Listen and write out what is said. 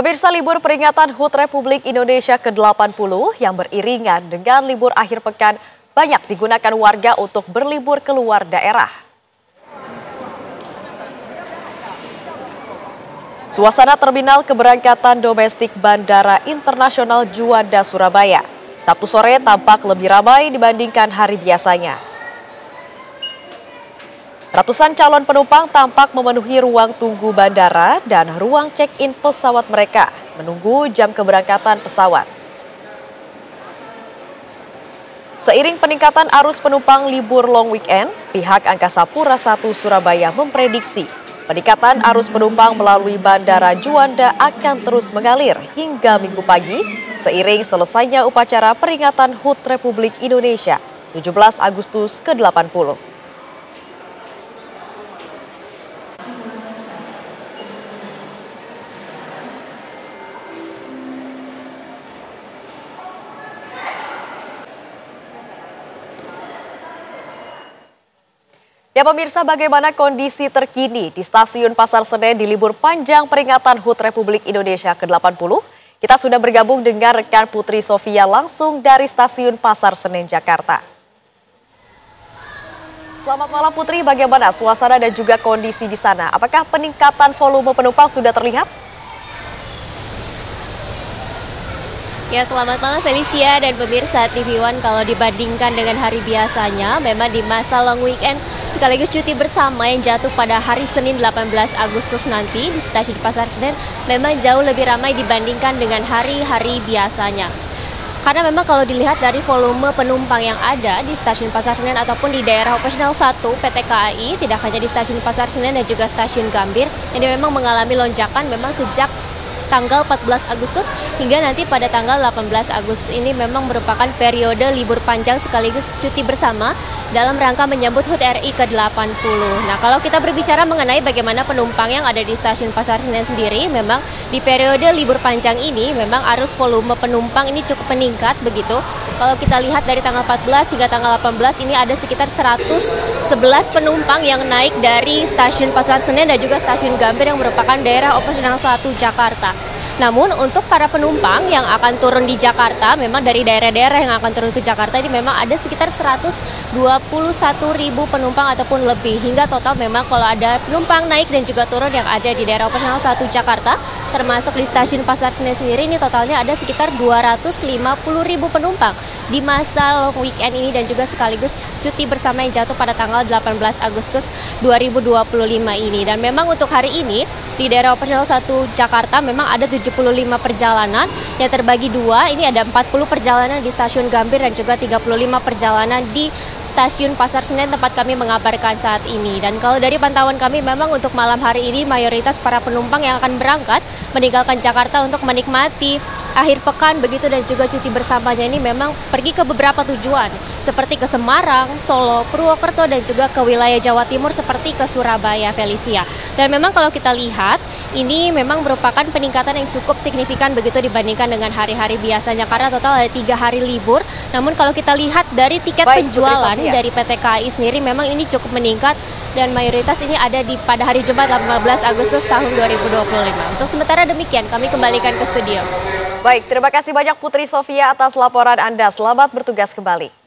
Pemirsa, libur peringatan HUT Republik Indonesia ke-80 yang beriringan dengan libur akhir pekan banyak digunakan warga untuk berlibur keluar daerah. Suasana terminal keberangkatan domestik Bandara Internasional Juanda, Surabaya, Sabtu sore tampak lebih ramai dibandingkan hari biasanya. Ratusan calon penumpang tampak memenuhi ruang tunggu bandara dan ruang check-in pesawat mereka, menunggu jam keberangkatan pesawat. Seiring peningkatan arus penumpang libur long weekend, pihak Angkasa Pura I Surabaya memprediksi peningkatan arus penumpang melalui Bandara Juanda akan terus mengalir hingga Minggu pagi, seiring selesainya upacara peringatan HUT Republik Indonesia 17 Agustus ke-80. Ya pemirsa, bagaimana kondisi terkini di Stasiun Pasar Senen di libur panjang peringatan HUT Republik Indonesia ke-80? Kita sudah bergabung dengan rekan Putri Sofia langsung dari Stasiun Pasar Senen, Jakarta. Selamat malam Putri, bagaimana suasana dan juga kondisi di sana? Apakah peningkatan volume penumpang sudah terlihat? Ya, selamat malam Felicia dan pemirsa TV One. Kalau dibandingkan dengan hari biasanya, memang di masa long weekend sekaligus cuti bersama yang jatuh pada hari Senin 18 Agustus nanti di Stasiun Pasar Senen memang jauh lebih ramai dibandingkan dengan hari-hari biasanya. Karena memang kalau dilihat dari volume penumpang yang ada di Stasiun Pasar Senen ataupun di daerah operasional 1 PT KAI, tidak hanya di Stasiun Pasar Senen dan juga Stasiun Gambir, ini memang mengalami lonjakan memang sejak tanggal 14 Agustus hingga nanti pada tanggal 18 Agustus ini memang merupakan periode libur panjang sekaligus cuti bersama dalam rangka menyambut HUT RI ke-80. Nah, kalau kita berbicara mengenai bagaimana penumpang yang ada di Stasiun Pasar Senen sendiri, memang di periode libur panjang ini memang arus volume penumpang ini cukup meningkat begitu. Kalau kita lihat dari tanggal 14 hingga tanggal 18 ini ada sekitar 111 penumpang yang naik dari Stasiun Pasar Senen dan juga Stasiun Gambir yang merupakan daerah operasional 1 Jakarta. Namun untuk para penumpang yang akan turun di Jakarta, memang dari daerah-daerah yang akan turun ke Jakarta ini memang ada sekitar 121.000 penumpang ataupun lebih. Hingga total memang kalau ada penumpang naik dan juga turun yang ada di daerah operasional 1 Jakarta, termasuk di Stasiun Pasar Senen sendiri, ini totalnya ada sekitar 250.000 penumpang di masa long weekend ini dan juga sekaligus cuti bersama yang jatuh pada tanggal 18 Agustus 2025 ini. Dan memang untuk hari ini di daerah operasional 1 Jakarta memang ada 75 perjalanan yang terbagi dua. Ini ada 40 perjalanan di Stasiun Gambir dan juga 35 perjalanan di Stasiun Pasar Senen tempat kami mengabarkan saat ini. Dan kalau dari pantauan kami memang untuk malam hari ini mayoritas para penumpang yang akan berangkat meninggalkan Jakarta untuk menikmati akhir pekan begitu dan juga cuti bersamanya ini memang pergi ke beberapa tujuan seperti ke Semarang, Solo, Purwokerto dan juga ke wilayah Jawa Timur seperti ke Surabaya, Felicia. Dan memang kalau kita lihat ini memang merupakan peningkatan yang cukup signifikan begitu dibandingkan dengan hari-hari biasanya karena total ada 3 hari libur. Namun kalau kita lihat dari tiket penjualan dari PT KAI sendiri memang ini cukup meningkat dan mayoritas ini ada pada hari Jumat 18 Agustus tahun 2025. Untuk sementara demikian kami kembalikan ke studio. Baik, terima kasih banyak Putri Sofia atas laporan Anda. Selamat bertugas kembali.